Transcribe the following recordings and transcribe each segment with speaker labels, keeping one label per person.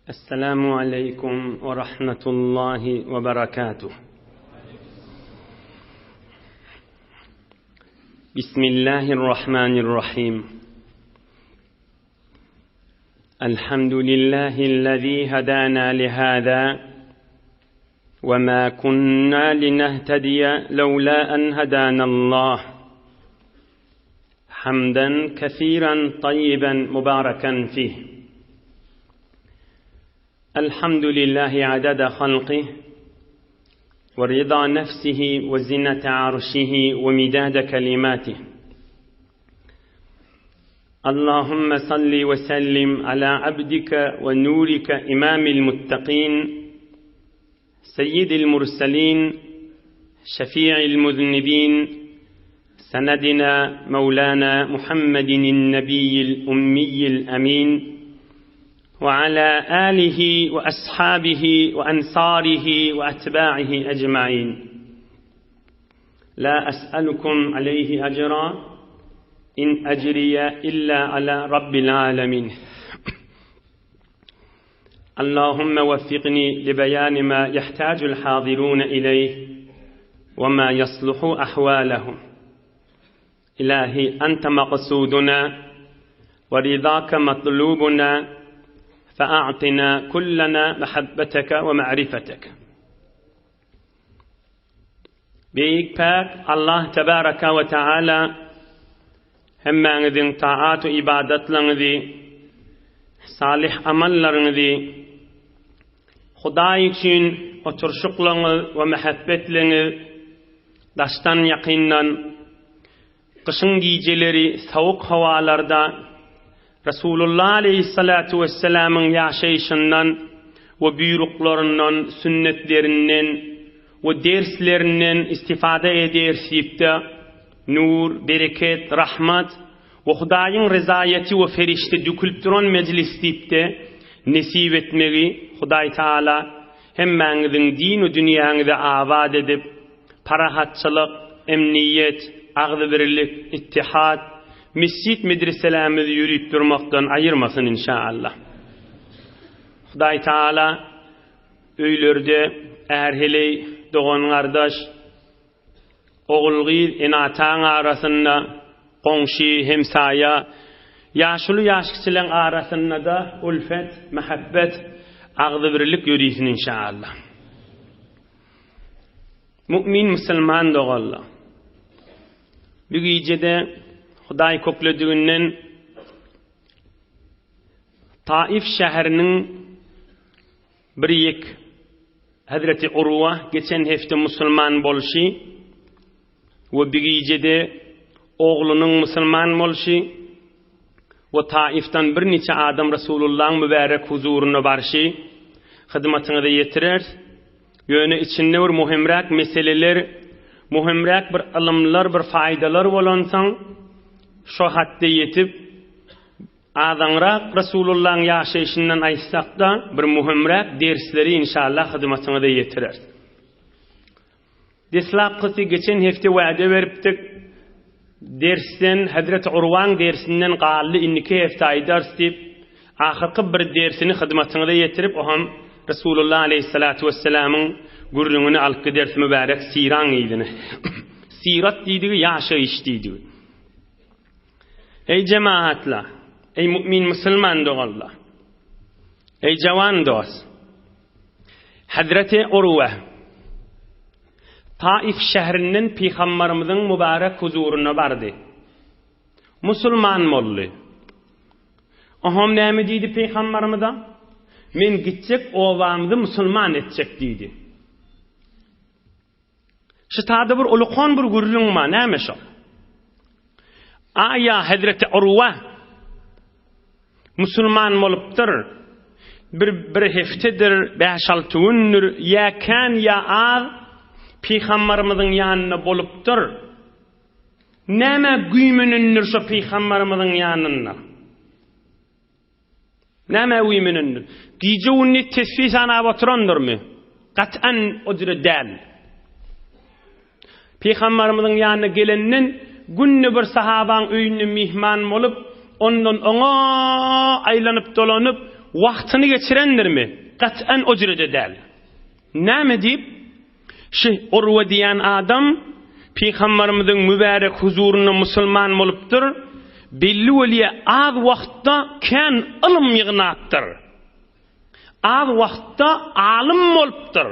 Speaker 1: السلام عليكم ورحمة الله وبركاته. بسم الله الرحمن الرحيم. الحمد لله الذي هدانا لهذا وما كنا لنهتدي لولا أن هدانا الله. حمدا كثيرا طيبا مباركا فيه. الحمد لله عدد خلقه ورضا نفسه وزنة عرشه ومداد كلماته. اللهم صل وسلم على عبدك ونورك إمام المتقين سيد المرسلين شفيع المذنبين سندنا مولانا محمد النبي الأمي الأمين وعلى آله وأصحابه وأنصاره وأتباعه أجمعين. لا أسألكم عليه أجرا إن أجري إلا على رب العالمين. اللهم وفقني لبيان ما يحتاج الحاضرون إليه وما يصلح أحوالهم. إلهي أنت مقصودنا ورضاك مطلوبنا، فأعطنا كلنا محبتك ومعرفتك. بيك باك الله تبارك وتعالى هم عندن طاعات وإبادت لنذي صالح أمل لنذي خدايكين وترشق لنذ ومحبت لنذ داشتان يقينا قشنجي جلري ثوق هوالردا Resulullah Aleyhissalatu Vesselam'ın yaşayışından ve büyürüklerinin, sünnetlerinden ve derslerinden istifade edersip de nur, bereket, rahmet ve Hudayın rızayeti ve ferişte dökülüp duran meclis de nesip etmeyi Huday Teala hemmenizin din ve dünyanızı avad edip parahatçılık, emniyet, ağzıbirlik, ittihad, mescid medreselerimizi yürüyüp durmaktan ayırmasın inşallah. Huday Teala öylerde erheley doğan kardeş oğulgil enatan arasında komşu hemsaya yaşlı yaşlıların arasında da ulfet, muhabbet, ağzı birlik yürüyüsün inşallah. Mümin Müslüman doğallah. Bu gecede Huday köklüdüğünden Taif şehrinin bir yek Hazreti Urva geçen hafta Müslüman bolşi ve bir gecede oğlunun Müslüman bolşi ve Taif'ten bir neçe adam Resulullah'ın mübarek huzuruna barşı hizmetine de yetirir. Yönü içinde bir muhimrak meseleler, muhimrak bir alımlar, bir faydalar olansan şu hatta yetip azanrak Resulullah'ın yaşayışından aysak da bir muhimrak dersleri inşallah hizmetine de yetirir. Deslap kısı geçen hafta vaade veriptik. Dersten Hazreti Urvan dersinden qallı 2 haftayı ders deyip ahırkı bir dersini hizmetine de yetirip o hem Resulullah Aleyhissalatu Vesselam'ın gurrunu alkı dersi mübarek siran eydini. Sirat deydiği yaşayış deydiği. Ey cemaatla, ey mümin Müslüman doğalla, ey cavan dost, Hazreti Urva, Taif şehrinin Peygamberimizin mübarek huzuruna vardı. Müslüman mollu. Aham ne deydi Peygamberimize? Men gidecek ovamızı Müslüman edecek deydi. Şu tadı bir ulukan bir gurrun ma ne meşo? Aya Hazreti Urva Müslüman olupdur. Bir heftedir, 5-6 gündür ya kan ya az Peygamberimizin yanına bolupdur. Näme güýmenendir şu Peygamberimizin yanına? Näme güýmenendir? Gije uni tesfis ana batırandırmı? Qat'an ujra dal. Peygamberimizin yanına gelenden günni bir sahaban öýünde mihman bolup ondan ona aýlanyp dolanıp Vaxtını geçirendirmi? Qat'an o cürede değil. Näme diýip? Urwa diýen adam Peygamberimizin mübarek huzuruna musulman bolupdyr. Belli weliye az wagtda kan ilm ýygnapdyr. Az wagtda alim bolupdyr.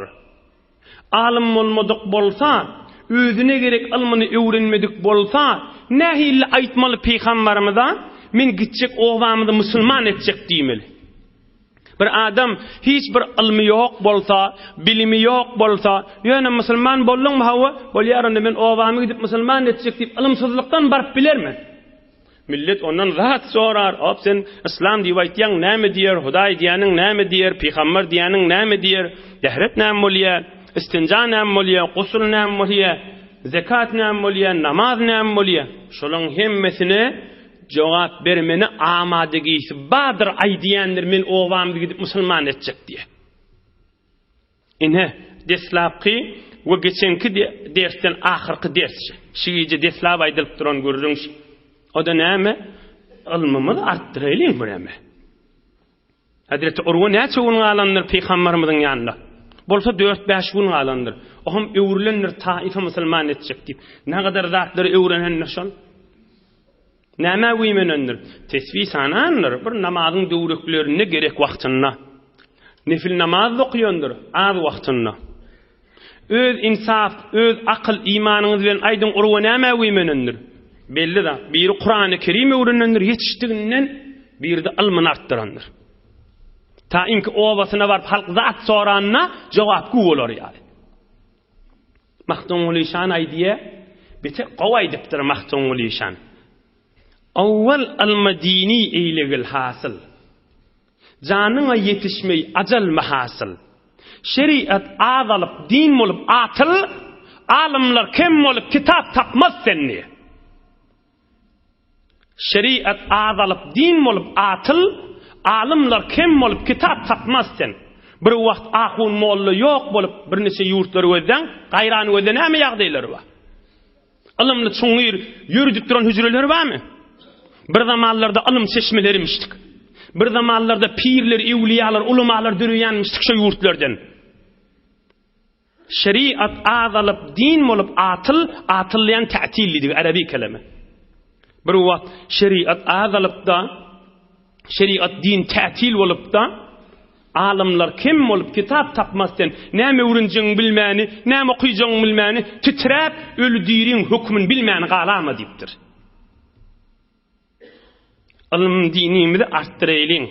Speaker 1: Alim bolmadyk bolsa, özüne gerek ilmini öwrenmedik bolsa, nähili aýtmaly Peygamberimize men gitjek owamyny musulman etjek diýmeli. Bir adam hiç bir ilmi yok bolsa, bilimi yok bolsa, ýöne musulman boldum hawa, bolýarynda men owamy gidip musulman etjek diýip ilimsizlikden barıp bilermi? Millet ondan rahat sorar, "Op sen İslam diýip aýtýaň näme diýer? Hudaý diýeniň näme diýer? Peýgamber diýeniň näme diýer? Dehret näme bolýar? İstinja näme bolýar? Gusul näme bolýar? Zekat näme bolýar? Namaz näme bolýar?" Şolaň hemmesine cevap vermeni amadegisi badır aydiyendir men ovamdı gidip musulman etjek diye. Ine deslapki ve geçenki dersten ahirki ders. Şiice deslap aydylyp duran görürüňiz. O da näme? Ilmimizi artdyraýlyň burama. Hazreti Urwa näçe gün galandyr Peygamberimiziň ýanynda? Bolsa 4-5 gün galandyr. Ohum öwrülendir taifa musulman etjek diýip. Ne kadar zatlar öwrenenler şol? Näme güýmenendir? Tesbih sanandyr. Bir namazyň döwreklerine gerek wagtyna. Nefil namaz okuyondur, az wagtyna. Öz insaf, öz akıl, imanıňyz bilen aýdyň Urwa näme güýmenendir? Belli da, biri Kur'an-ı Kerim öwrenendir, ýetişdiginden biri de ilmini artdyrandyr. Ta inki owasyna barıp halk zat soranna jogapky bolar ýaly. Mahdum Ulîşan aýdýa, bete gowy aýdypdyr Mahdum Ulîşan. Awwal al-madini eylegil hasıl. Canına yetişmeyi acal mahasıl. Şeriat azalıp din bolup atıl, alimler kim bolup kitap tapmaz senni. Şeriat azalıp din bolup atıl, alimler kim bolup kitap tapmaz sen. Bir wagt ahun molla yok bolup bir neçe yurtlar özden, gaýran özden näme ýagdaýlary bar? Ilimli çoňyr ýürüdip duran hüjreler barmy? Bir zamanlarda ilim çeşmelerimmişdik. Bir zamanlarda pirler, evliyalar, ulamalar dürüyanmıştık şu yurtlardan. Şeriat azalıp din bolup atılyan ta'tillidir Arabi kelime. Bir wagt şeriat azalıp da şeriat din ta'til bolup da alimler kim bolup kitap tapmasdan näme öwrenjegiň bilmäni, näme okuýjagyň bilmäni, titrep ölüdiriň hukmyny bilmäni galama diýipdir. Ilm dinimizi artdyraýlyň.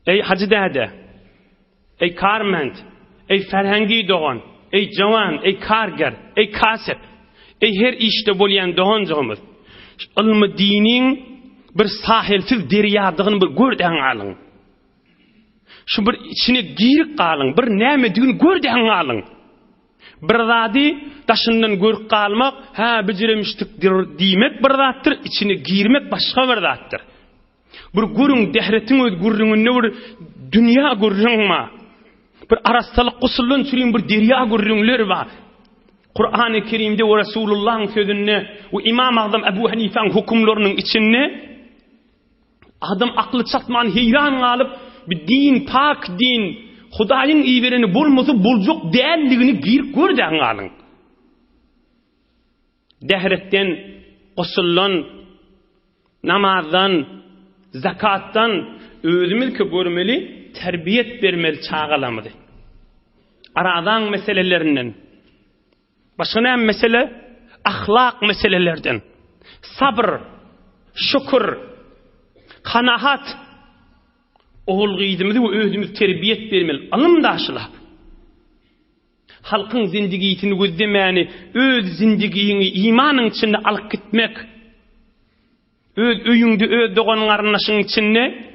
Speaker 1: Ey hacı däde, ey karment, ey ferhengi dogan, ey jawan, ey karger, ey kasep, ey her işte bolýan doganjygymyz. Ilm diniň bir sahilsiz derýadygyny bir görden alyň. Şu bir içine girik galyň, bir näme digini görden alyň. Bir zady taşyndan görüp galmak, ha bijiremişdik diýmek bir zatdyr, içine girmek başga bir zatdyr. Bir görüň dehretin öz görüňinde bir dünýä görüňma. Bir arastalyk gusuldan çürüň bir derýa görüňler bar. Kur'an-ı Kerimde we Resulullah'ın sözünde we İmam Azam Ebu Hanifa'nın hukmlarynyň içinde adam akly çatman heyran galyp bir din, pak din, Hudaýyň iýberini bolmasy boljak däldigini bir görden galyň. Dehretden, gusullan, namazdan, zakatdan özümilki görmeli, terbiyet bermeli çağalamydy. Aradan meselelerinden. Başga näme mesele? Ahlak meselelerden. Sabr, şükür, kanaat, oğul gıydımızı ve özümüz terbiyet vermeli. Alım daşılap. Halkın zindigiyetini gözlemeni, öz zindigiyini imanın içinde alıp gitmek, öz öyüngde öz doğanın arınlaşın içinde,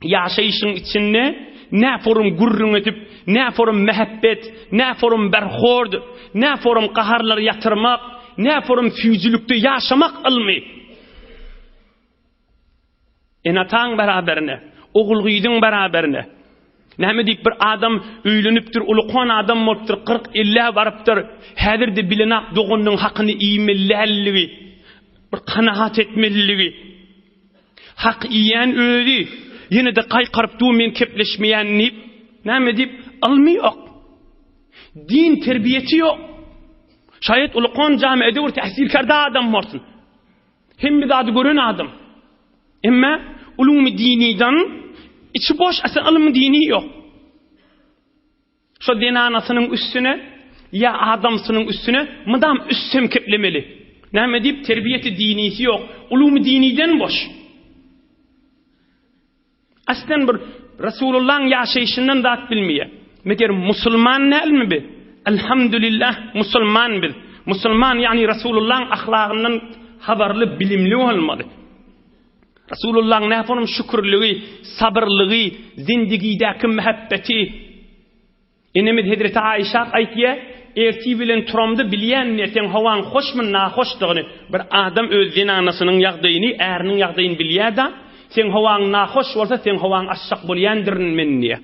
Speaker 1: yaşayışın içinde, ne forum gurrun edip, ne forum mehabbet, ne forum berhord, ne forum kaharları yatırmak, ne forum füzülükte yaşamak ilmi. Enatan beraberine, oğul gıydın beraberine. Näme diýip bir adam öýlenipdir, ulukhan adam bolupdyr, 40-50 barıpdyr. Häzir de bilenak doganyň hakyny iýmelligi, bir kanaat etmeligi. Hak iýen öýdi, yine de kaykarıp men kepleşmeyen nip, näme dip, ilmi yok. Din terbiyeti yok. Şayet ulukon camiede bir tahsilkarda adam varsın. Hem bir adı gören adam. Ama ulum-i diniden içi boş aslında ilm dini yok. Şu din anasının üstüne ya adamsının üstüne mıdam üssem keplemeli. Näme dip terbiyeti dinisi yok. Ulum-i diniden boş. Aslen bir Resulullah'ın yaşayışından da bilmeye. Meğer Müslüman ne ilmi bi? Elhamdülillah Müslüman bil. Müslüman yani Resulullah'ın ahlakından haberli, bilimli olmalı. Resulullah'ın ne yapalım şükürlüğü, sabırlığı, zindigideki muhabbeti. İnemid Hazreti Ayşe aytiye, erti bilen turamda bilyen neten havan hoş mu nahoşduğunu. Bir adam öz zinanasının yağdığını, erinin yağdığını bilye da, sen havan nahoş olsa sen havan aşak bolyandirin menniye.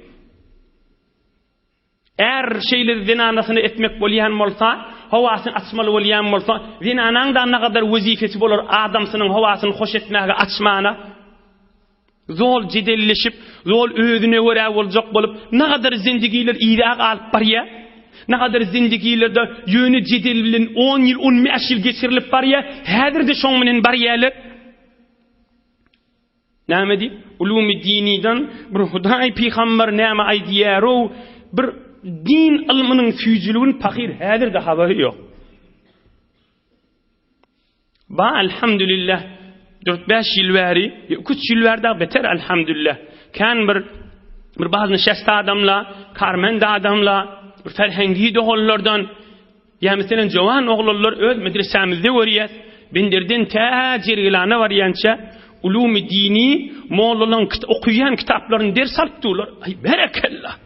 Speaker 1: Eğer şeyler zinanasını etmek bolyan olsa, havasını açmalı bolyan olsa, zinanan da ne kadar vazifesi olur adamsının havasını hoş etmeye açmana. Zol cidelleşip, zol özüne göre olacak bolup, ne kadar zindigiler iyirak alıp barya, ne kadar zindigilerde yönü cidel bilen 10 yıl, 15 yıl geçirilip barya, hadir de şoň menen baryalar. Näme di? Ulum-i diniden bir Hudaý peýgamber näme aýdýar, bir din ilminin füýjülüğün pakir hadir de haberi yok. Ba elhamdülillah 4-5 yıl veri, 3 yıl verdi beter elhamdülillah. Kan bir bazı neşest adamla, karmend adamla, bir ferhengi doğullardan, ya mesela jowan oğullar öz medresemizde görýär. Bindirden ta jergilana varyança ulum-i dini mollalan okuyan kitaplarını ders alıp durlar. Ay berekallah.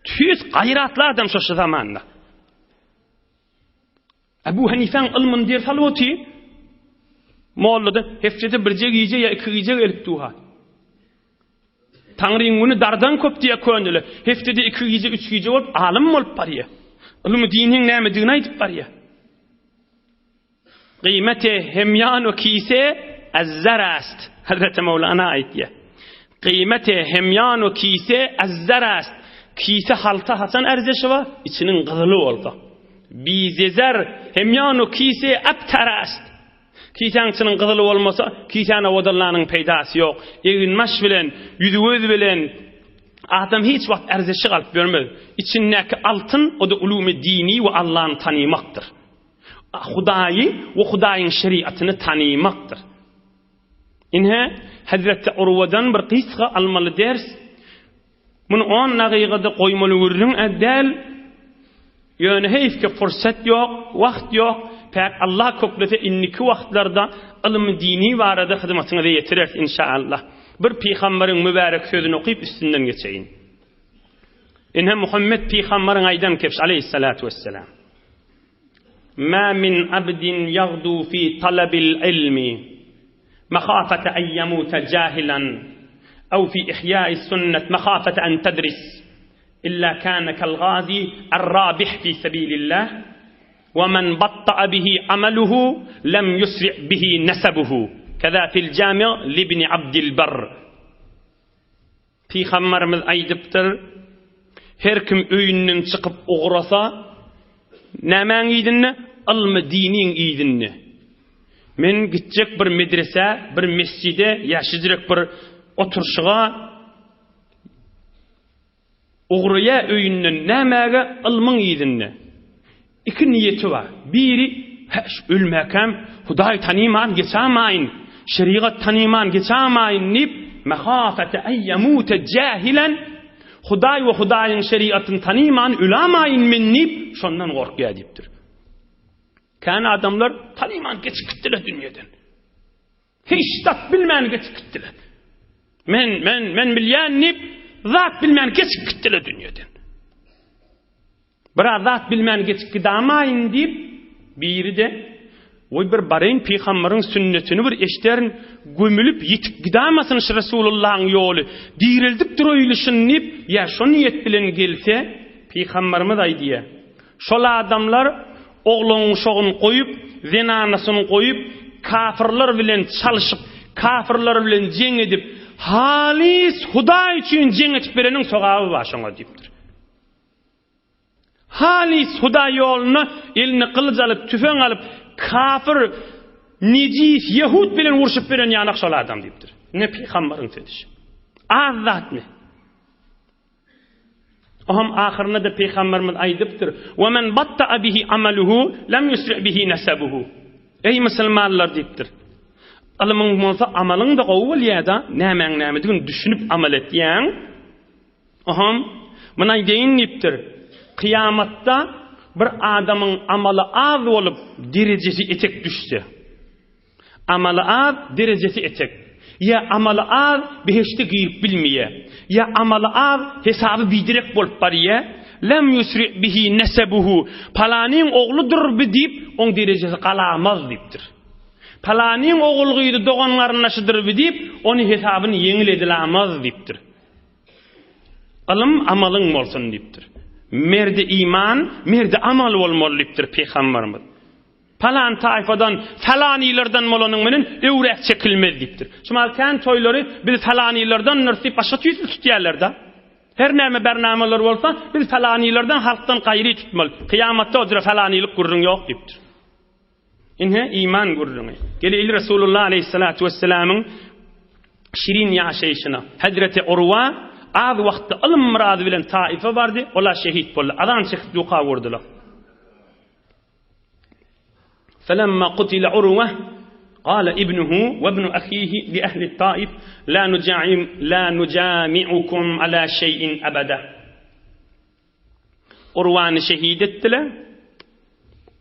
Speaker 1: Tüz gayratlı adam şu zamanda. Ebu Hanife'nin ilmin ders alıp mollada hefçede bir jeg yiyece ya iki yiyece gelip duha. Tanrı'nın bunu dardan köp diye köndüle. Heftede 2 gece 3 gece olup alim olup barıya. Ulum dinin nämedigini aytıp barıya. Kıymeti hemyan ve kise az-zarast. Hazreti Mevlana aytiye. Kıymeti hemyan ve kise az-zarast. Kise halta hasan erzeşi var, içinin kızılı oldu. Bizezer hemyan ve kise abtarast. Kisansının kızılı olmasa, kisana odallarının peydası yok. Eginmaş bilen, yüzüvöz bilen, adam hiç vakt erzeşi kalıp vermez. İçindeki altın, o da ulum-i dini ve Allah'ın tanımaktır. Hudayı ve Hudayın şeriatını tanımaktır. İnhe, Hazreti Urva'dan bir kıska almalı ders. Bunu 10 nagiğada koymalı vurrun eddel. Yani heyfke fırsat yok, vakt yok. Pek Allah köklete inniki vaktlarda ilm dini varada hizmetine de yetirir inşallah. Bir peygamberin mübarek sözünü okuyup üstünden geçeyim. İnhe Muhammed peygamberin aydan kepş aleyhissalatu vesselam. Ma min abdin yagdu fi talabil ilmi makhafata en yamuta jahilan ev fi ihya'i sünnet makhafata en tedris illa kana kal gazi ar-rabih fi sabilillah. ومن بطأ به عمله لم يسرع به نسبه كذا في الجامع لابن عبد البر في خمرمız aydıptır her kim öyünden çıkıp uğrasa nämen iyidinni ilmi dinin iyidinni men gitjek bir medrese bir mescide yaşayacak bir oturşuğa uğraya öyünden nämäge ilmin iyidinni. İki niyeti var. Biri, ölmekem, Huday tanıman geçamayın, şeriat tanıman geçamayın nip, mehafete en yemute cahilen, Huday ve Hudayın şeriatını tanıman ülamayın min nip, şondan korkuya deyiptir. Kan adamlar tanıman geçip gittiler dünyadan. Hiç tat bilmeyen geçip gittiler. Men bilyen nip, zat bilmeyen geçip gittiler dünyadan. Bir zat bilmen geçip gidamayın deyip biri de oy bir barayın peygamberin sünnetini bir eşterin gömülüp yitip gidamasın Resulullah'ın yolu dirildik duroyluşun deyip ya şu niyet bilen gelse peygamberimiz aydiye şola adamlar oğlunun şoğun koyup zinanasını koyup kafirler bilen çalışıp kafirler bilen ceng edip halis Huda üçün jeňetip berenin sogaby başaňa diýipdir. Halis Huda ýoluna elini kılıç alıp, tüfeň alıp, kafir, necis, Yahud bilen urşup beren ýanak şol adam diýipdir. Ne peýgamberiň fetişi. Azat mi? Oham ahirine de Peygamberimiz aydypdyr. "Ve men batta'a bihi amaluhu lam yusri' bihi nasabuhu." Ey musulmanlar diýipdir. Alymyň bolsa amalyň da gowul ýa-da näme diýen düşünüp amal etýäň. Oham muna deýin diýipdir. Kıyamatda bir adamın amalı az olup derecesi etek düşse. Amalı az derecesi etek. Ya amalı az beheşte giyip bilmeye. Ya amalı az hesabı bidirek bolup bariye. Lem yusri bihi nesebuhu. Palanin oğludur bi deyip on derecesi kalamaz deyiptir. Palanin oğulguydu doğanlarınaşıdır bi deyip onu hesabını yengil edilamaz deyiptir. Alım amalın olsun deyiptir. Merde iman, merde amal bolmaly diýipdir Peygamberimiz. Falan taýfadan, falanylardan bolanyň menen öwrek çekilmez diýipdir. Şumalkan toýlary biz falanylardan närsip başga tutýarlar-da. Her näme bernameler bolsa, biz falanylardan halkdan gaýry tutmaly. Kıyamatda ojra falanylyk gurrun ýok diýipdir. Inhe iman gurrun. Gelýär Resulullah aleyhissalatu vesselam'yň şirin ýaşaýyşyna Hazreti Urwa az wagtda ilm murady bilen taife bardy, olar şehit boldy. Adam çykyp duka wurdylar. Falamma qutila Urwa qala ibnuhu wa ibnu akhihi li ahli at-Taif la nujami'ukum ala shay'in abada. Urwany şehit etdiler.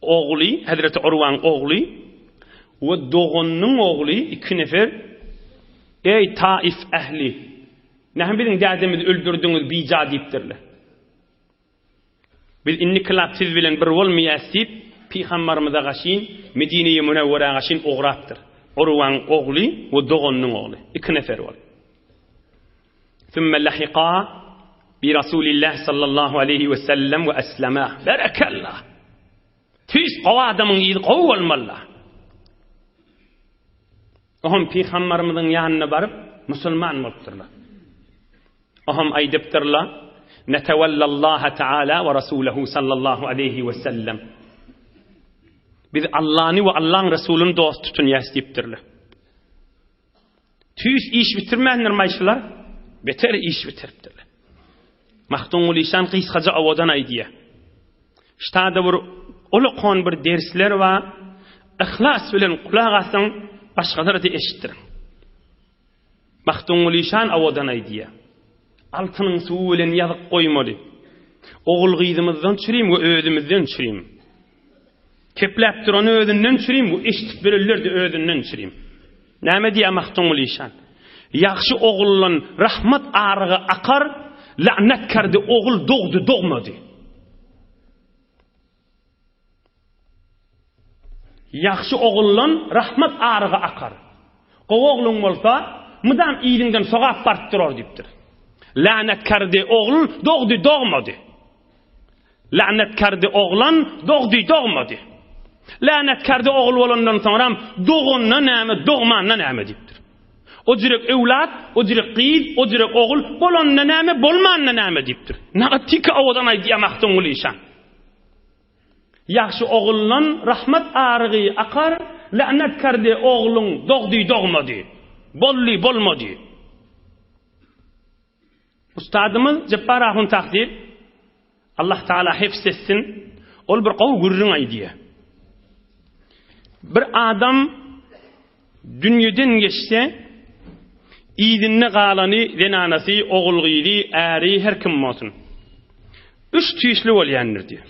Speaker 1: Ogly, Hazreti Urwan ogly we doğonyň ogly iki nefer ey Taif ahli näme bilen dädemiz öldürdüňiz bija diýipdirler. Biz inni klap siz bilen bir bolmaýasyp Peygamberimize gaşyn Medine-i Munawwara gaşyn ograpdyr. Urwan ogly we doğonyň ogly iki nefer bol. Thumma lahiqa bi Rasulillah sallallahu aleyhi ve sellem ve aslama. Barakallah. Tüs qawadamyň ýyly gowy bolmaly. Oham Peygamberimizin ýanyna baryp musulman bolupdyrlar. Aham aydypdyrlar, "Netawallallaha taala ve rasuluhu sallallahu aleyhi ve sellem." Biz Allah'ni ve Allah'ın Resulüni dost tutun ýasypdyrlar. Tüs iş bitirmänler maýşylar, beter iş bitiripdirler. Mahdumul İhsan qysgaja awadan aýdýar. Ştada bir ulukon bir dersler we ihlas bilen kulak asyň, başgalar da eşitdir. Mahdumul İhsan awadan aýdýar. Altynyň suwy bilen ýazyp goýmady. Ogul gyzymyzdan çürem we özümizden çürem. Kepläp duran özünden çürem we eşitip berilerde özünden çürem. Näme diýär Mahdumul İhsan? Ýaxşy ogullan rahmat arıgy akar, lanet kardy ogul dogdy dogmady. Ýaxşy ogullan rahmat arıgy akar. Gowogluň bolsa, mydam ýyliňden sogap barp durar diýipdir. Lanet kardy ogul dogdy dogmady. Lanet kardy oglan dogdy dogmady. Lanet kardy ogul bolandan soňra dogunna näme, dogmanna näme diýipdir. O jürek ewlat, o jürek gyz, o jürek ogul bolanna näme, bolmanna näme diýipdir. Nagatyka awadan aýdýar Mahdumul İhsan. Ýaxşy ogullan rahmat arıgy akar, lanet kardy ogluň dogdy dogmady. Bolly bolmady. Ustadymyz Jabbbar ahun takdir Allah Taala hifz etsin. Ol bir gowy gurrun aýdýar. Bir adam dünýeden geçse ýydyny galany, zenanasy, ogulgydy, äri her kim bolsun. Üç tüýsli bolýandyr diýär.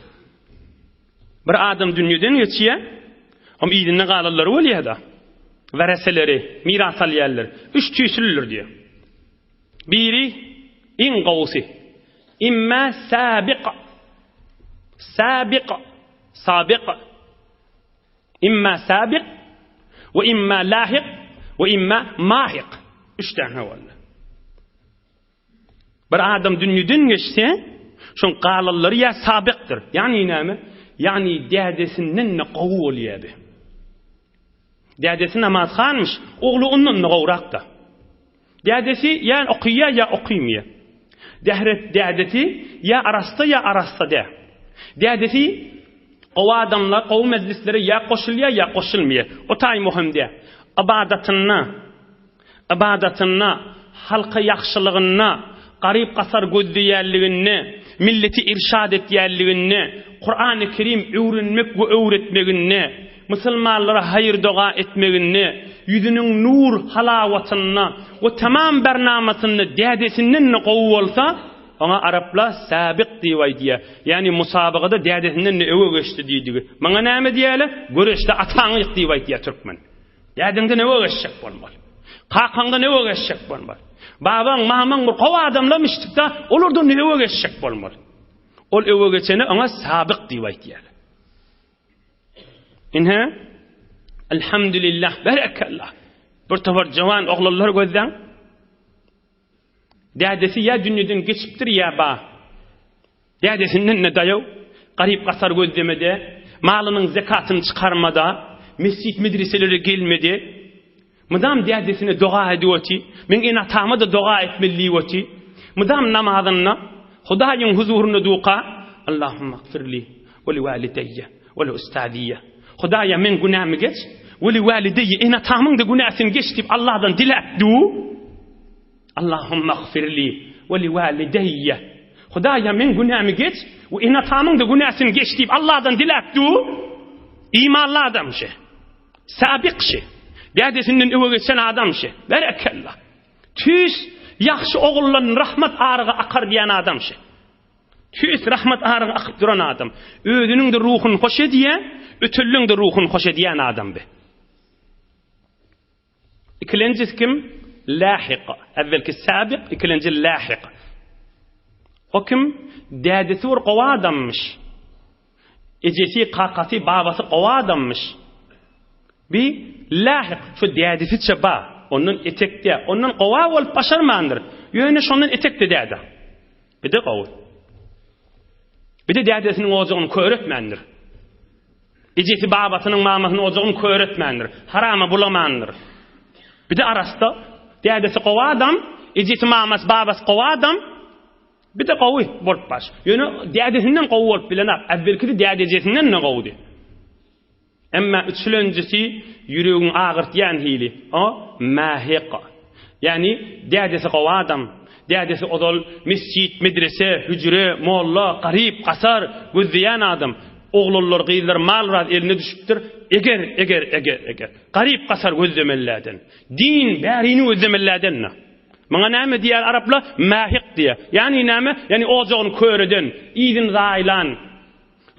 Speaker 1: Bir adam dünýeden geçýär, hem ýydyny galanlary bolýar-da. Waraseleri, miras alýarlar. Üç tüýsliler diýär. Biri in gawsi. İmma sabiq. Sabiq. İmma sabiq ve imma lahiq ve imma mahiq. Üç tane var. Bir adam dünýeden geçse, şoň galanlary ya sabiqdir. Yani näme? Yani dädesinden gowy bolýardy. Dädesi namazhanmış, ogly ondan gowrakda. Dädesi yani okuya ya okuymuyor. Dädeti ya arasta de. Dädeti o adamlar o meclisleri ya koşuluyor ya koşulmuyor. O tay muhim de. Ibadatına, halka yaxşılığına, qarib qasar gözdüyerliğine, milleti irşad etýärligine, Kur'an-ı Kerim öwrenmek we öwretmegine, musulmanlara hayır dua etmegine, yüzünün nur halawatyna we tamam bernamasyny dädesinden gowy bolsa, ona Araplar sabiq diýýär. Yani musabagada dädesinden öwe geçdi diýdigi. Maňa näme diýäler? Göreşde ataňyk diýýär türkmen. Dädenden öwe geçjek bolmaly. Kakanda ne öwe geçjek bolmaly. Babaň, mamaň bir gowy adamlamışdyk da, olardan ne öwe geçjek bolmaly. Ol öwe geçeni ona sabiq diýýär. Inha elhamdülillah barakallah. Bir tawar jawan oglanlar gözden dädesi ya dünýeden geçipdir ya ba. Dädesinden ne daýaw, garip qasar gözlemede, malynyň zakatyny çykarmada, mescid medreselere gelmedi. Mudam dädesine dua edýärdi, men enatama da dua etmeliydi. Mudam namazyna Hudaýyň huzuruna duqa, Allahumma gfirli we li walidayya we li ustadiyya. Hudaýa men günämi geç, we li walidayya enatamyň da günäsini geç dip Allahdan diläpdi. Allahumma gfirli we li walidayya. Hudaýa men günämi geç, we enatamyň da günäsini geç dip Allahdan diläpdi. İmanly adamşy. Sabiqşy. Dädesinden öwe geçen adamşy. Barakallah. Tüs yaxşı oğulların rahmat arığı akar diýen adamşy. Tüs rahmat arığı akıp duran adam. Özünün de ruhunu hoş ediýär, ötüllüň de ruhunu hoş ediýän adam be. İkilencis kim? Lahiq. Evvelki sabiq, ikilenci lahiq. O kim? Dädesi bir gowy adammış. Ejesi, kakasy, babasy gowy adammış. Bir lahiq şu dädesi çaba. Onun etekde, onun gowa bolup başarmandyr. Ýöne şondan etekde dädi. Bir de gowy. Bir de dädesiniň ojagyny köretmendir. Ejesi babasynyň mamasynyň ojagyny köretmendir. Harama bulamandyr. Bir de arasta dädesi gowa adam, ejesi mamasy babasy gowa adam. Bir de gowy bolup baş. Ýöne dädesinden gowy bolup bilenap, äwvelki dädesinden ne gowdy. Emma üçüncüsü yüreğin ağırtyan hili. O mahiq. Yani dädesi gowy adam, dädesi odol mescid, medrese, hücre, molla, garip, qasar gözleyen adam. Oğlanlar gyýlar malrat eline düşüpdir. Eger. Garip qasar gözlemellerden. Din bärini gözlemellerden. Maňa näme diýär Araplar? Mahiq diýär. Yani näme? Yani ojagyny köreden, ýygyny zaýlan,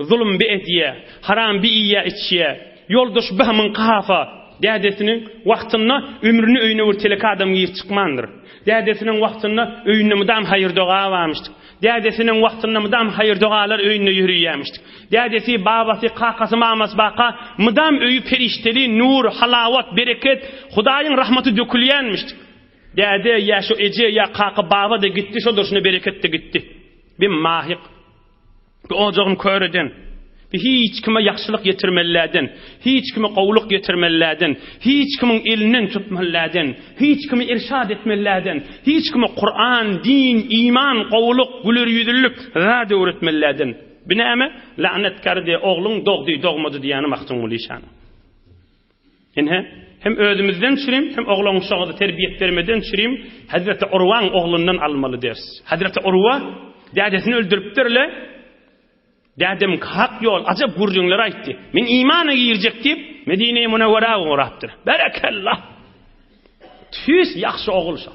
Speaker 1: zulüm bi etýär, haram bi ýa içýär. Yoldaş bahmın qafa. Dädesiniň wagtyna ömrüni öýüne wurtelek adam ýyp çykmandyr. Dädesiniň wagtyna öýüne mudam hayır doga barmyşdyk. Dädesiniň wagtyna mudam hayır dogalar öýüne ýürüýärmişdik. Dädesi, babasy, kakasy, mamasy baqa mudam öýü perişteli, nur, halawat, bereket, Hudaýyň rahmaty dökülýänmişdik. Däde ya şu eje ya kaka baba da gitti, şo durşuna bereket de gitti. Bir mahiq. Bir ojagyny köreden. Hiç kime yaxşılık getirmellerden, hiç kime qowluk getirmellerden, hiç kimin elinden tutmallardan, hiç kimi irşad etmellerden, hiç kime Kur'an, din, iman, qowluk, güler yüzlülük zat öğretmellerden. Binäme lanetkar diye oğlun dogdy dogmady diýeni maktun bolýan. Hem özümizden çürim, hem oğlanyň şoňa terbiýet bermeden çürim, Hazreti Urwan oğlundan almaly ders. Hazreti Urwa dädesini öldüripdirle. Dädem hak yol, ajab gurjunlar aýtdy. Men imana girjek dip Medine-i Munawwara uğrapdyr. Barakallah. Tüs yaxşı oğulsa.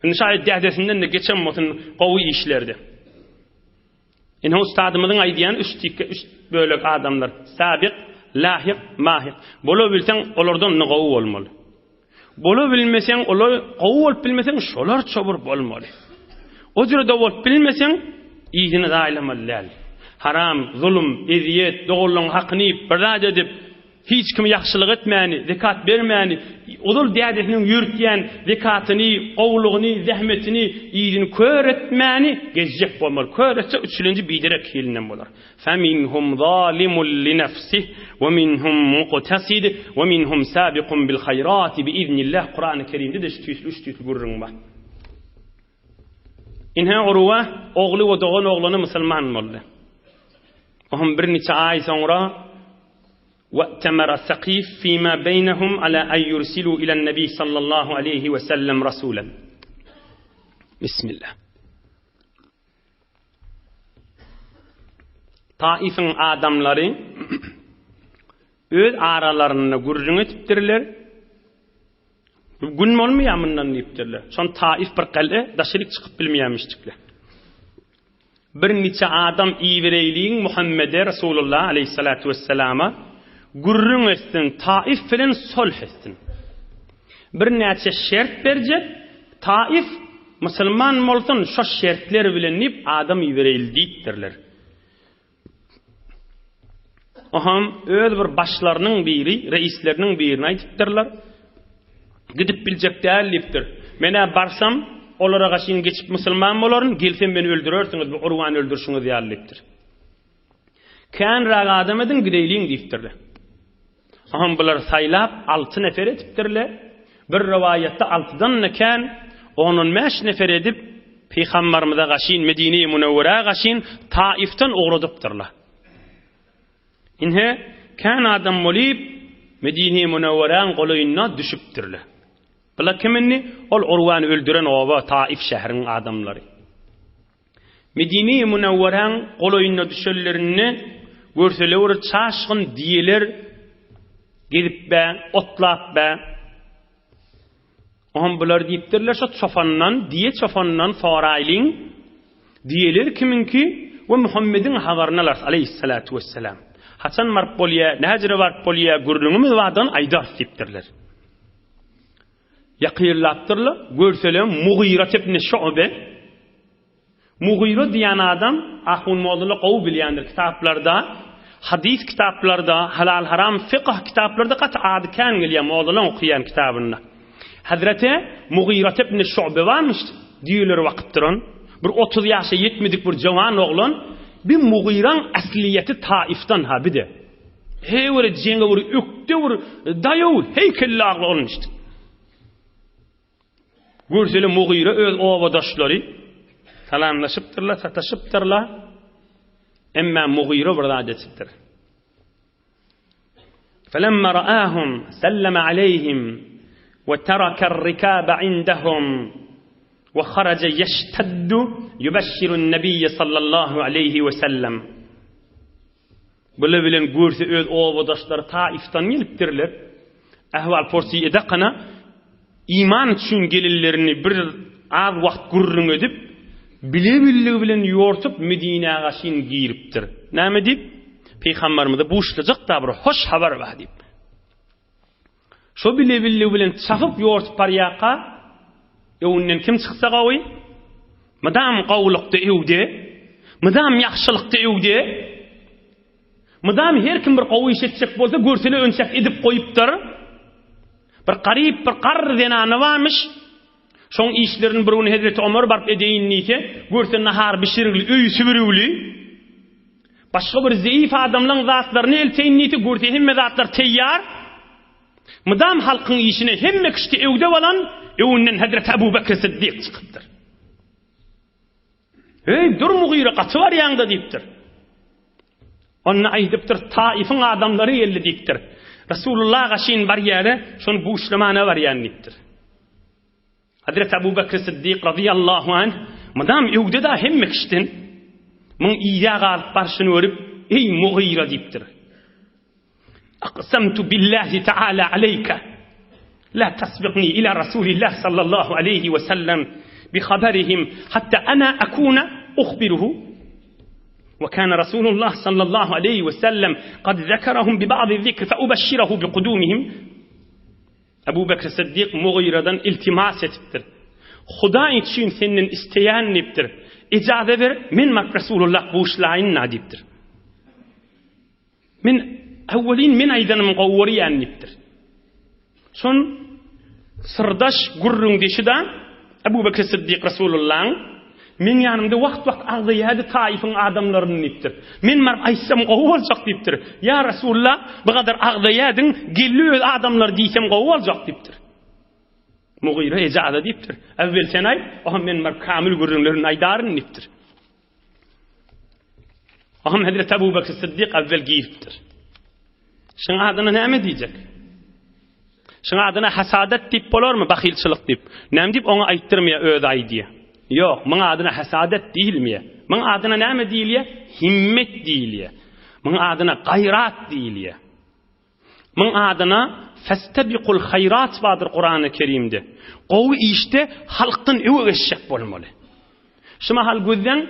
Speaker 1: Şaýat dädesinden de geçen motun gowy işlerdi. Ene ustadymyzyň aýdýan üst bölek adamlar, sabiq, lahiq, mahiq. Bola bilseň olardan ne gowy bolmaly. Bola bilmeseň, olar gowy bolup bilmeseň şolar çobur bolmaly. O jürde bolup bilmeseň iyini zaýlamaly. Haram, zulüm, eziyet, doğulun haqqını ibrad edip hiç kim yaxşılık etmäni, zekat bermäni, ulul dädesiniň ýürtýän zekatyny, owlugyny, zähmetini, ýylyny köretmäni gezjek bolmaly. Köretse üçüncü bidirek hilinden bolar. Feminhum zalimun li nafsihi ve minhum muqtasid ve minhum sabiqun bil hayrati bi iznillah. Kur'an-ı Kerimde de üç gurrun var. İnha Urwa ogly we dogan oglany musulman boldy. Ohum bir neçe ay sonra وَأْتَمَرَ ثَقِيفٌ فِيمَا بَيْنَهُمْ عَلَى أَنْ يُرْسِلُوا إِلَى النَّبِيِّ صَلَّى اللّٰهُ عَلَيْهِ وَسَلَّمَ رَسُولًا. Bismillah. Taif'in adamları öz aralarına gurrun etipdirler. Gün olmayanından deyipdirler. Son Taif bir qal'a daşilik çıkıp bilmeyemiştikler. Bir neçe adam iýbereyliğin Muhammed'e Resulullah aleyhissalatu vesselama gurrun etsin, Taif filan solh etsin. Bir neçe şert berjek, Taif musulman bolsun, şo şertler bilen nip adam iýbereyli diýipdirler. Oham öz bir başlarynyň biri, reisleriniň birini aýdypdyrlar. Gidip biljek däl diýipdir. Mene barsam olara gaşyn geçip musulman bolaryn, gelsen beni öldürersiňiz, bu Urwany öldürşüňiz diýerlikdir. Kan raga adam edin gideýliň diýipdirler. Aham bular saylap 6 nefer etipdirler. Bir rivayette 6'dan nekan 10 nefer edip Peygamberimize gaşyn Medine-i Munawwara gaşyn Taif'ten ogradypdyrlar. Inhe kan adam molip Medine-i Munawwara'nın goloyuna düşüpdirler. Bula kiminni? Ol Urwany öldüren oba Taif şäheriniň adamlary. Medine-i Munawwara'nın goloyuna düşellerini görseler çaşgyn diýeler gelip be, otlap be. Oham bular diýipdirler, şo çofandan, diye çofandan Faraýlyň diýeler kiminki we Muhammed'in habaryny alar aleyhissalatu vesselam. Hasan marp bolýa, näjere barp bolýa gurrunmy wadan aýdar diýipdirler. Ýakyrlapdyrlar, görseler Mughira ibn Şu'be. Mughira diýen adam ahun modly gow bilýändir kitaplarda. Hadis kitaplarda, halal haram fiqh kitaplarda qat adkan gelýän modly okuyan kitabynda. Hazreti Mughira ibn Şu'be varmış diýiler wagtdyran. Bir 30 ýaşa ýetmedik bir jowan oglan bir Mughira'nın asliyeti Taif'tan ha bir de. Hey were jeňe were ökde were daýaw heykellagly olmuşdy. Görsele Mughira öz obadaşlary salamlaşypdyrlar, sataşypdyrlar. Emma Mughira bir adetdir. Felemma ra'ahum sallama aleyhim ve teraka ar-rikaba indahum ve kharaca yashtaddu yubashshiru an-nabiy sallallahu aleyhi ve sellem. Bule bilen görse öz obadaşlary Taif'tan gelipdirler. Ahwal porsi edaqana iman üçün gelillerini bir az wagt gurrun edip bile bilen yortup Medine'ye gaşyn giripdir. Näme dip? Peygamberimize bu işlejek da bir hoş habar var dip. Şo bile bilen çapyp yortup baryaqa ýöwünden kim çyksa gawy? Madam gowlukda ewde, madam ýakşylykda ewde, madam her kim bir gowy işetsek bolsa görsele önçek edip goýupdyr. Bir qarip bir qarr denany varmış. Şoň işlerini birini Hazreti Ömer barp edeýin nite, görsen nahar bişirigli, öý sübürigli. Başga bir zeýif adamlaryň zatlaryny elteýin nite, görsen hemme zatlar teýýar. Madam halkyň işine hemme kişi ewde bolan, ewünden Hazreti Abu Bekr Siddiq çykypdyr. Hey, dur Mughira gaty bar ýaňda diýipdir. Onna aýdypdyr, Taif'in adamlary geldi diýipdir. Resulullah gaşyn bar ýere, şonu bu işlemana bar ýanlypdyr. Hazreti Abu Bekr Siddiq radıyallahu anh madam ewde da hemme kişiden mun iýa galyp barşyny görüp ey Mughira diýipdir. Aqsamtu billahi ta'ala aleyka la tasbiqni ila Rasulillah sallallahu aleyhi ve sellem bi haberihim hatta ana akuna ukhbiruhu. وكان رسول الله صلى الله عليه وسلم قد ذكرهم ببعض الذكر فأبشره بقدومهم. Abu Bekr Siddiq Mughira'dan iltimas etipdir. Huda için senin isteyen nipdir. İcaze ver, min mak Resulullah bu işlayin nadipdir. Min Awwalin men aydanım qowwary ýanipdir. Şon sırdaş gurrun deşida Ebu Bekir Siddiq Resulullah'ın men ýanymda wagt agdaýady taifin adamlaryny nipdir. Men mar aýsam gowwaljak dipdir. Ya Resulullah, bu kadar agdaýadyň gelli adamlar diýsem gowwaljak dipdir. Mughira ejada dipdir. Awvel sen ay, oha men mar kamil gurrunlaryny aýdaryn nipdir. Aham Hazret Ebu Bekir Siddiq awvel giyipdir. Şoň adyna näme diýjek? Şoň adyna hasadat dip bolarmy, bahilçilik dip? Näme dip oňa aýtdyrmaya öz aýdy? Yok, maňa adyna hasadat diýilmeýär. Maňa adyna näme diýilýär? Himmet diýilýär. Maňa adyna gaýrat diýilýär. Maňa adyna fastabiqul hayrat badyr Qur'an-ı Kerimde. Gowy işde halkdan öwgeşek bolmaly. Şuma hal gözden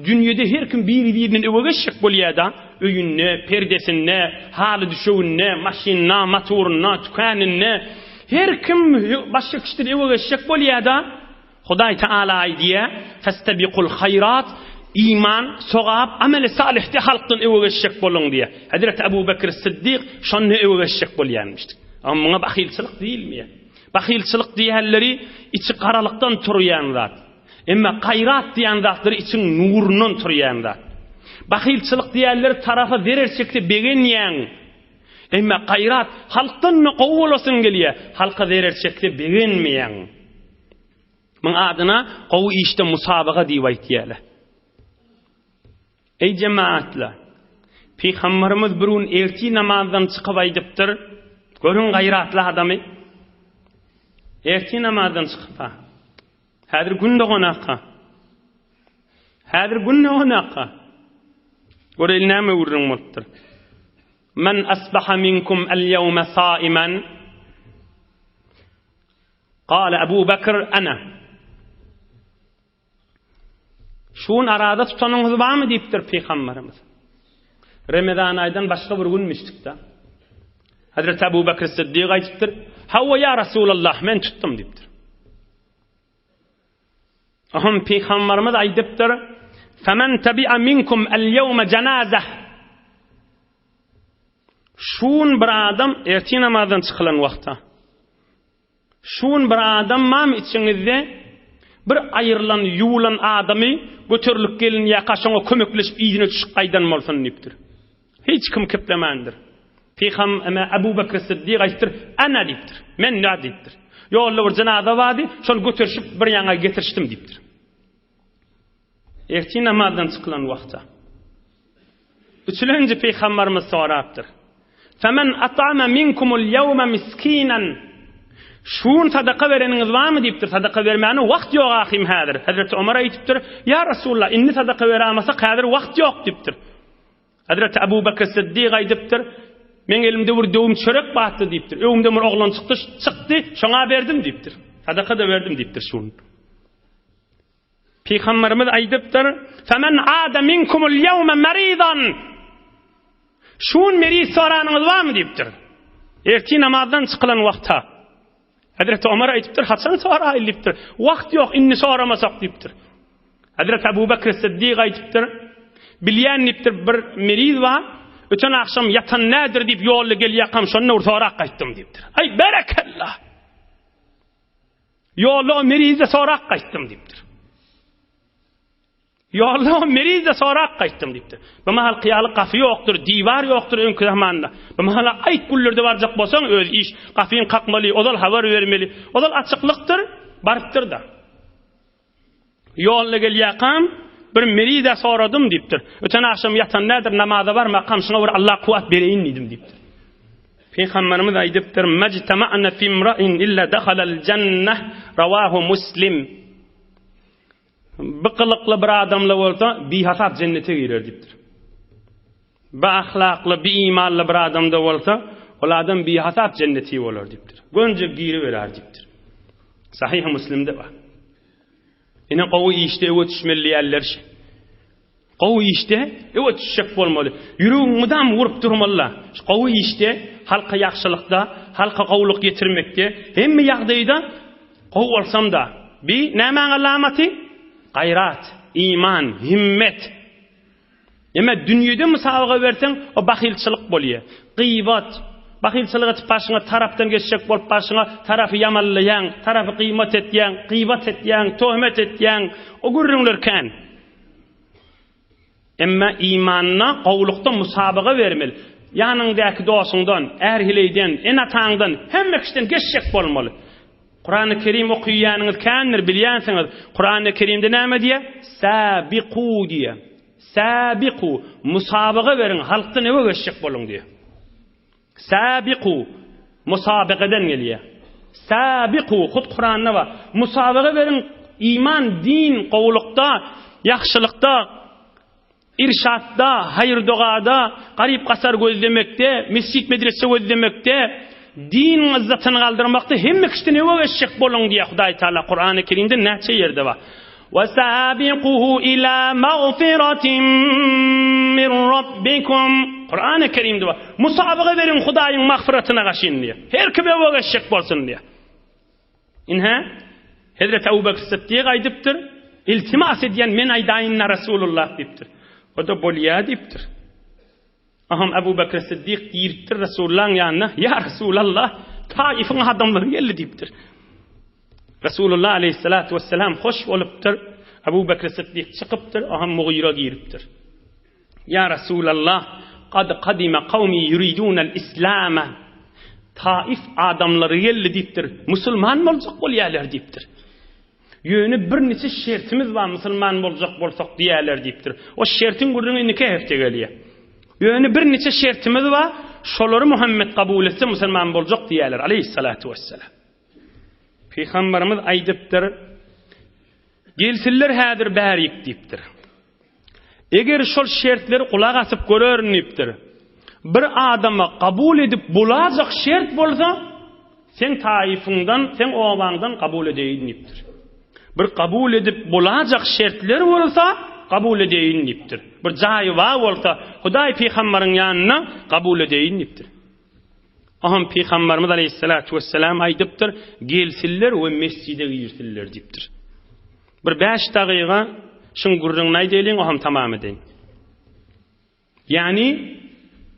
Speaker 1: dünyada her kim biri-birinin öwgeşek bolýar-da, öýünne, perdesinne, haly düşegünne, maşinna, motoruna, tükänine, her kim başga kişiler öwgeşek bolýar-da, Hudaý Taala aýdýar, fastabiqul hayrat, iman, sogap, ameli salihde halkdan öwgeşek bolun diýär. Hazret Ebu Bekir Siddiq şonu öwgeşek bolýarmyşdy. Amma bahilçilik diýilmeýär. Bahilçilik diýenleri içi garalykdan turýan zat. Emma gayrat diýen zatlar için nurundan turýan zat. Bahilçilik diýenler tarafy bererçekde begenýän. Emma gayrat halkdan gowulasyn gelýär, halka bererçekde begenmeýän. Maňa adyna gowy işde musabaga diýip aýtýarlar. Ey cemaatlar, Peygamberimiz birun erti namazdan çykyp aýdypdyr. Görün gayratly adamy. Erti namazdan çykyp. Häzir günde gonakka. Häzir günde gonakka. Göreli näme urun bolupdyr. Men asbaha minkum al-yawma sa'iman. Qala Abu Bakr ana. Şun arada tutanyňyz barmy diýipdir Peygamberimiz. Ramazan aýdan başga bir gün müştikda. Hazret Ebu Bekir Siddiq aýdypdyr, "Hawa ya Rasulullah, men tutdum" diýipdir. Aham Peygamberimiz aýdypdyr, "Faman tabi'a minkum al-yawma janazah." Şun bir adam erti namazdan çykylan wagtda. Şun bir adam mam içiňizde bir aýrylan, ýuwulan adamy göterilip gelin ýa şoňa kömekleşip ýygyna düşüp gaýdan bolsun diýipdir. Hiç kim keplemendir. Peygamber Ebu Bekir Siddiq aýtdyr, "Ana" diýipdir. Men näme diýipdir? Ýolda bir janaza wady, şol göterişip bir ýaňa getirişdim diýipdir. Erti namazdan çykylan wagtda. Üçüncü Peygamberimiz sorapdyr. "Faman at'ama minkumul yawma miskinan." Şun sadaka vereniňiz barmy diýipdir. Sadaka bermäni wagt ýok ahim häzir. Hazret Ömer aýdypdyr, "Ya Rasulullah, inni sadaka beramasak häzir wagt ýok" diýipdir. Hazret Ebu Bekir Siddiq aýdypdyr, "Men elimde bir döwüm çörek batdy" diýipdir. "Öňümde bir oglan çykdy, şoňa berdim" diýipdir. "Sadaka da berdim" diýipdir şun. Peygamberimiz aýdypdyr, "Faman aada minkumul yawma maridan." Şun meriz soranyňyz barmy diýipdir. Erti namazdan çykylan wagtda. Hazret Ömer aýdypdyr, "Haçan soraýlypdyr? Wagt ýok, inni soramasak" diýipdir. Hazret Ebu Bekir Siddiq aýdypdyr, "Bilýänipdir bir meriz bar, öten akşam yatan nädir diýip ýolda gelýärkam, şonu sorak gaýtdym" diýipdir. "Ay barakallah. Ýolda merizde sorak gaýtdym" diýipdir. "Ýolda merizde sorak gaýtdym" diýipdir. Bu mahal qiyaly gafy ýokdur, diýwar ýokdur öňkü zamanda. Bu mahal aýt gullerde barjak bolsaň öz iş, gafyň kakmaly, odal habar bermeli. Odal açyklykdyr, barıpdyr da. Ýolda gelýärkam, bir meride soradım diýipdir. Öten akşam yatan nädir, namaza bar, makam şuna bir Allah kuwat bereýin diýdim diýipdir. Peygamberimiz aýdypdyr, "Majtama'na fi imra'in illa dakhalal jannah." Rawahu Muslim. Bıqılıklı bir adamla bolsa, bihasat cennete girer diýipdir. Ba ahlaklı, bi imanlı bir adamda bolsa, ol adam bihasat cenneti bolar diýipdir. Gönje giri berer diýipdir. Sahih Müslimde bar. Ine gowy işde öwetişmeli ýerler. Gowy işde öwetişek bolmaly. Ýürüň mudam gurup durmaly. Gowy işde halka ýakşylykda, halka gowluk getirmekde, hemme ýagdaýda gowy bolsam da, bi näme alamaty? Gayrat, iman, himmet. Ama dünyada musabaqa versen o bakilçilik bolýar. Gıybat, bakilçilik etip başyna tarapdan geçecek bolup başyna tarafy yamanlayan, tarafy kıymat etýän, gıybat etýän, töhmet etýän o gürrüňler kan. Emma imanna gowlukda musabaqa vermeli. Yanındaky dostuňdan, erhileyden, enataňdan, hemme kişiden geçecek bolmaly. Kur'an-ı Kerim okuýanyňyz kandyr bilýänsiňiz. Kur'an-ı Kerimde näme diýär? Sabiqu diýär. Sabiqu, musabaqa verin, halkdan eve geçecek bolun diýär. Sabiqu, musabaqadan gelýär. Sabiqu, hut Kur'an'da var. Musabaqa verin, iman, din, gowlukda, yaxşylykda, irşatda, hayır duada, garip kasar gözlemekde, mescit medrese gözlemekde, din izzatını kaldırmakta hemme kişiden eve geçecek bolun diye Hudaý Taala Kur'an-ı Kerim'de näçe yerde var. وَسَابِقُهُ إِلَى مَغْفِرَةٍ مِّن رَبِّكُمْ Kur'an-ı Kerim'de var. Musabaqa verin Hudaýyň magfiretine gaşyn diye. Her kim eve geçecek bolsun diye. İnha Hazrat Abu Bakr Siddiq aýdypdyr. İltimas edýän men aýdaýynna Rasulullah diýipdir. O da bolýar diýipdir. Aham Abu Bakr Siddiq diýipdir Rasulullah'ın ýanyna, "Ya Rasulullah, Taif'in adamlary geldi" diýipdir. Rasulullah aleyhissalatu vesselam hoş bolupdyr. Abu Bakr Siddiq çykypdyr, aham Mughira giripdir. "Ya Rasulullah, qad qadima qawmi yuridunal islam." Taif adamlary geldi diýipdir. Musulman boljak bolýarlar diýipdir. Yönü bir neçe şertimiz var musulman boljak bolsak diýerler diýipdir. O şertin gurruna 2 hefte gelýär. Yönü bir neçe şertimiz var, şolary Muhammed kabul etse musulman boljak diýerler aleyhissalatu vesselam. Peygamberimiz aýdypdyr, "Gelsinler häzir bärik" diýipdir. Eger şol şertleri kulak asyp görörnipdir. Bir adama kabul edip bulajak şert bolsa, sen Taifingdan, sen owaňdan kabul edeýin diýipdir. Bir kabul edip bulajak şertler bolsa, kabul edeýin diýipdir. Bir jaýy var bolsa, Hudaý peýgamberiň ýanyna kabul edeýin diýipdir. Aham Peygamberimiz aleyhissalatu vesselam aýdypdyr, "Gelsinler we mescide girsinler" diýipdir. Bir 5 dagyga şuň gurrunny aýdýalyň, aham tamam edeýin. Yani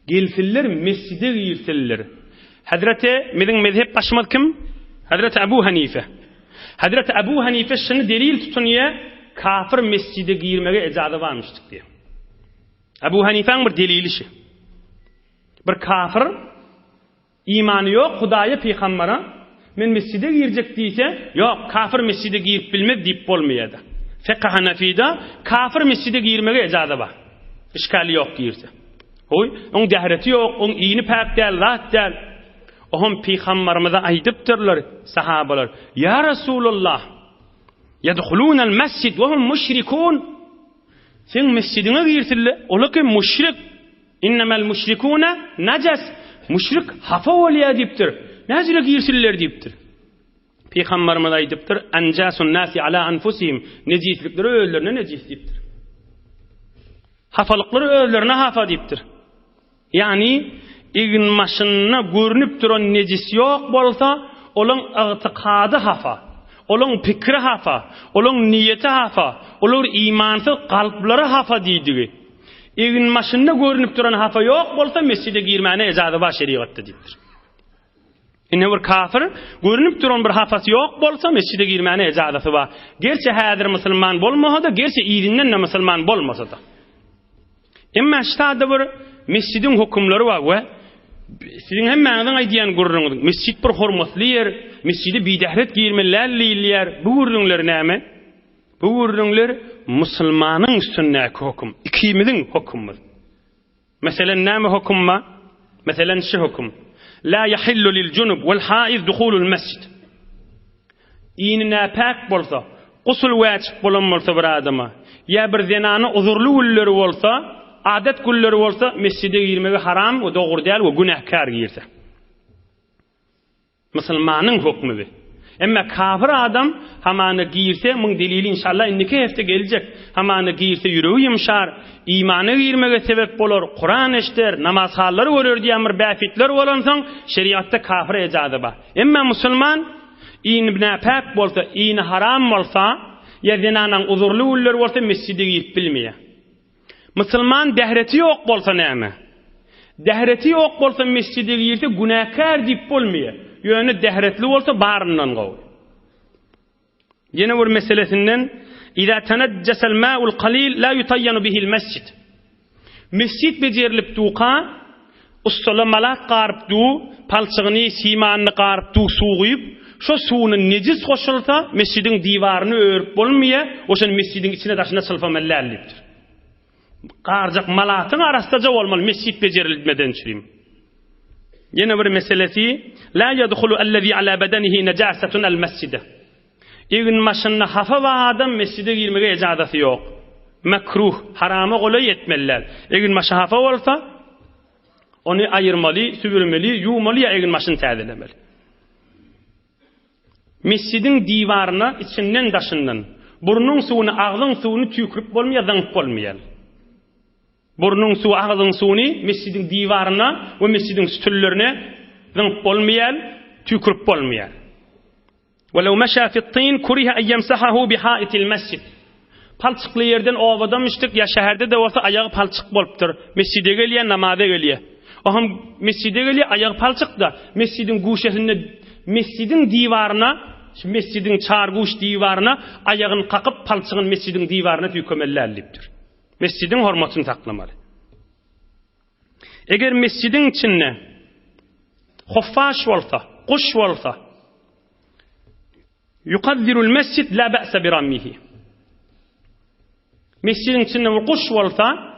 Speaker 1: gelsinler mescide girsinler. Hazreti mezin mezhep başymyz kim? Hazreti Abu Hanife. Hazreti Abu Hanife şunu delil tutunýar, kafir mescide girmege ejazat barmyşdyk diýär. Abu Hanifeň bir delilişi. Bir kafir İmanı yok, Hudaýa peýgamberi men mescide girjek diýse, yok kafir mescide girip bilmez diýip bolmaýardy. Fiqh Hanafida kafir mescide girmege ejazat bar. İşkali yok girse. Hoy, oň dähreti yok, oň iýini pak däl, rat däl. Ohum peýgamberimize aýdypdyrlar sahabalar, "Ya Rasulullah, yadkhulunal masjid wa hum mushrikun." Sen mescidine girsinler, olar ki müşrik. "Innamal mushrikuna najas." Müşrik hafa bolýar diýipdir. Näzire girsinler diýipdir. Peýgamberimiz aýdypdyr, "Anjasun nasi ala anfusihim." Nejislikleri özlerine nejis diýipdir. Hafalıkları özlerine hafa diýipdir. Yani igin maşynyna görünüp duran nejis ýok bolsa, olaň ygtykady hafa, olaň pikri hafa, olaň niýeti hafa, olar imansyz galplary hafa diýdi. Egin maşynda görünüp duran hafa yok bolsa mescide girmäne ejazat bar şeriatda diýipdir. Ine bir kafir görünüp duran bir hafasy yok bolsa mescide girmäne ejazaty bar. Gerçi häzir musulman bolmasa, gerçi ýerinden de musulman bolmasa da. Emma ştada bir mescidin hukumlary bar we sizin hemmäňiziň aýdýan gurrunňyz mescid bir hormatly yer, mescide bidahret girmeler liýer. Bu gurrunlar näme? Bu gurrunlar musulmanyň sünnäki hukum, ikimizin hukumumuz. Meselen näme hukumma? Meselen şu hukum. La yahillu lil junub wal haiz dukhulul masjid. Ýyny pak bolsa, gusul wajib bolanmasa bir adama, ya bir zinany uzurly gulleri bolsa, adat gulleri bolsa, mescide girmegi haram we dogry däl we günahkar girse. Musulmanyň hukmy bu. Emma kafir adam hamana girse, mun delili inşallah indiki hefte gelecek. Hamana girse yüreği yumşar, imanı girmege sebep bolar, Kur'an eşder, namaz hallary görür diýen bir bäfitler bolansaň, şeriatda kafir ejazat bar. Emma musulman iň pak bolsa, iň haram bolsa, ya zinanyň uzurly uller bolsa mescide girip bilmeýär. Müslüman dəhreti yok bolsa näme? Dəhreti yok bolsa mescide girse günahkar dip bolmaya. Yönü dəhretli bolsa barından gowy. Yine bir meselesinden İza teneccesel ma'ul qalil la yutayyanu bihil mescid. Mescid becerilip duqa ustala malak qarıp du, palçığını, simanını qarıp du suğuyup, şo suğunun necis koşulsa mescidin divarını örüp bolmaya, oşun mescidin içine taşına sılfamellerliptir. Qarcak malatın arasıdaca olmalı mescid becerilmeden çürüyüm. Yine bir meselesi la yadkhulu allazi ala bedenihi necasetun el mescide. Egin maşınna hafa va adam mescide girmege icazatı yok. Makruh, harama gola yetmeller. Egin maşa hafa olsa onu ayırmalı, süpürmeli, yumalı ya egin maşını tədilemeli. Mescidin divarına içinden daşından burnun suyunu, ağzın suyunu tükürüp bolmaya, zınıp bolmayal. Burnun suyu, ağzın suyunu mescidin divarına ve mescidin sütüllerine zınıp bolmayal, tükürüp bolmayal. وَلَوْ مَشَى فِي الطِّينِ كُرِهَ اَنْ يَمْسَحَهُ بِحَائِتِ الْمَسْجِدِ. Palçıklı yerden ovadamıştık ya şehirde de olsa ayağı palçık boluptur. Mescide geliyor, namaza geliyor. Oham mescide geliyor, ayağı palçık da mescidin guşesinde, mescidin divarına, mescidin çarguş divarına ayağını kakıp palçığın mescidin divarına tüykömellerliptir. Mescidin hormatını taklamalı. Eğer mescidin içine hoffaş olsa, kuş olsa, yukaddirul mescid la ba'sa birammihi. Mescidin içinde bir kuş olsa,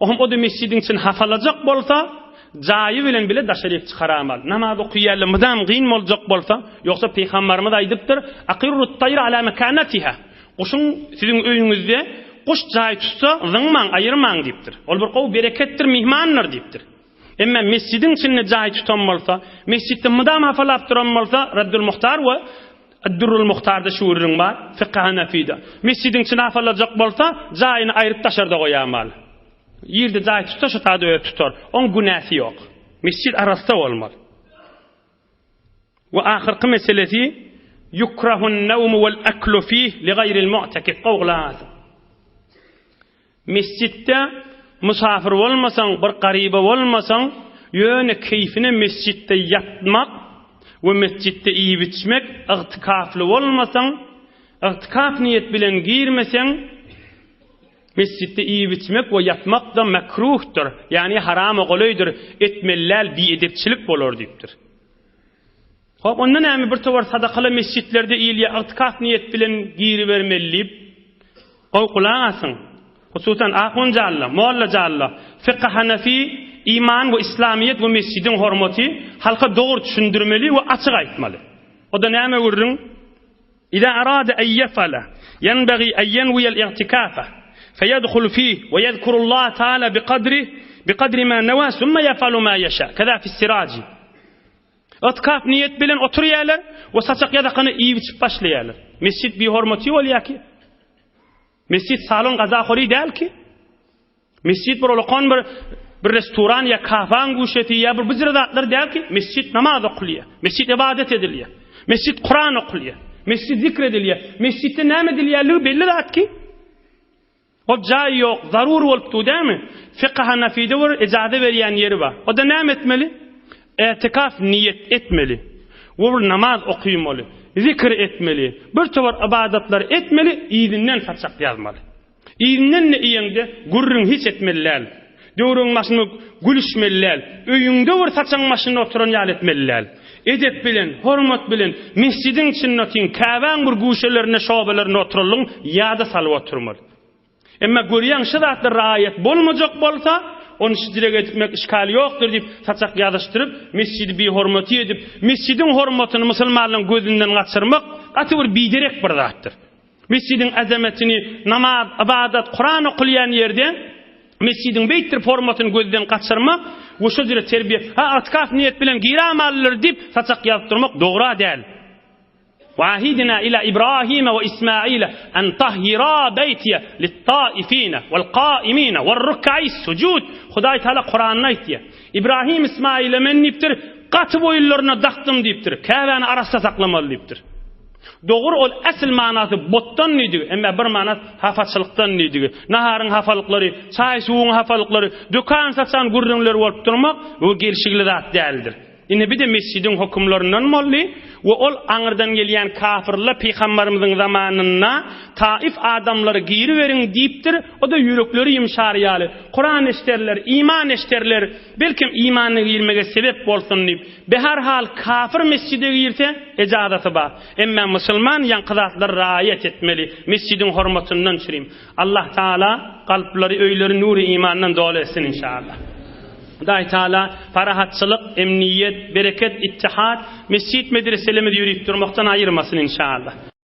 Speaker 1: o da mescidin için hafalacak bolsa, cayı bilen bile daşarıp çıkaramal. Namaz okuyarlar, mıdam gıyın olacak bolsa, yoksa Peygamberimiz aydıptır, akirrut tayr ala mekanatiha. Kuşun sizin öyünüzde, kuş cayı tutsa, zıngman, ayırman deyiptir. Ol bir kov berekettir, mihmanlar deyiptir. Ama mescidin içinde cayı tutan bolsa, mescidde mıdam hafalap duran bolsa, Raddül Muhtar ve Ad-Durrul Muhtar'da şuurun var, Fıkh Hanefi'de. Mescidin içine hafalacak bolsa, cayını ayırıp taşarda koyamal. Yerde cayı tutar, şu tadı öyle tutar. Onun günahı yok. Mescid arasında olmalı. Ve ahirki meselesi, yukrahun nevmu vel aklu fih li gayril mu'tekif qavglazı. Mescidde misafir olmasan, bir garibe olmasan, yöne keyfine mescidde yatmak, ve mescitte iyi biçmek, ıhtikaflı olmasan, ıhtikaf niyet bilen girmesen, mescitte iyi biçmek ve yatmak da mekruhtur. Yani haram-ı golaydır, etmeller, biedepçilik bolor deyiptir. Hop, ondan emi bir tovar sadakalı mescitlerde iyiliye ıhtikaf niyet bilen giri vermeliyip, o kulağın asın. Hususan ahun calla, mualla calla, Fıkh Hanefi, İman ve İslamiyet ve mescidin hormati halka doğru düşündürmeli ve açık aytmalı. O da näme görürün? İza arada en yefala yenbagi en yenviyel i'tikafa feyedhul fih ve yezkurullah Teala biqadri ma neva summa yefalu ma yasha. Kaza fi siraci. İtikaf niyet bilen oturuyorlar ve saçak yadakını iyi biçip başlayorlar. Mescid bir hormati ol ya ki. Mescid salon gazaxori değil ki. Mescid bir olaqan bir restoran ya kahvan guşeti ya bir bıcırdatlar der ki mescid namaz okuliyor. Mescid ibadet ediliyor. Mescid Kur'an okuliyor. Mescid zikrediliyor. Mescidde näme ediliyorluğu belli zat ki. O cay yok, zarur oluptu değil mi? Fıkh Hanefi'de var, icazə veriyen yeri var. O da näme etmeli? İtikaf niyet etmeli. O bir namaz okuymalı. Zikr etmeli. Bir tovar ibadetler etmeli, iyidinden saçak yazmalı. İyidinden ne iyinde gurrun hiç etmeliler. Döwrüň maşyny gülüşmeliler. Öýüňde bir saçan maşyny oturan ýal etmeliler. Edep bilen, hormat bilen, mescidin içinde otin, Ka'ban bir guşelerine, şobalarına oturulun, ýada salyp oturmaly. Emma görýän şu zatlar raýat bolmajak bolsa, onu şiddirek etmek işgali ýokdur diýip saçak ýadaşdyryp, mescidi bir hormaty edip, mescidin hormatyny musulmanlaryň gözünden gaçyrmak gaty bir biderek bir zatdyr. Mescidin azametini, namaz, ibadat, Kur'an okulayan yerde mescidin beyttir formatını gözden kaçırmak ve şu dire terbiye atkaf niyet bilen giramallar dip saçak yaptırmak doğru değil. Vahidina ila İbrahim ve İsmail en tahhira beytiye lit-taifina vel-qaimina vel-ruk'is sucud. Hudaý Taala Kur'an'da aytdy. İbrahim İsmail'e men niptir qatı boyullarına daqtım deyiptir. Ka'bany arasda saklamaly deyiptir. Doğru ol asıl manası bottan neydi? Ama bir manat hafaçılıktan neydi? Naharın hafalıkları, çay suğun hafalıkları, dükkan satan gurdunlar olup durmak bu gelişikli zat değildir. Yine bir de mescidin hükümlerinden molli ve ol anırdan gelen kafirler peygamberimizin zamanına Taif adamları giyri verin deyiptir. O da yürekleri yumşaryalı. Kur'an eşterler, iman eşterler. Belki imanı girmeye sebep bolsun deyip. Beherhal kafir mescide girse ecazatı var. Ama Müslüman yankıdatlar riayet etmeli. Mescidin hürmetinden çüreyim. Allah Teala kalpleri, öyleri nuru imandan dolu etsin inşallah. Allah Teala farahatçılık, emniyet, bereket, ittihat, mescid medreselerimizi yürüyüp durmaktan ayırmasın inşallah.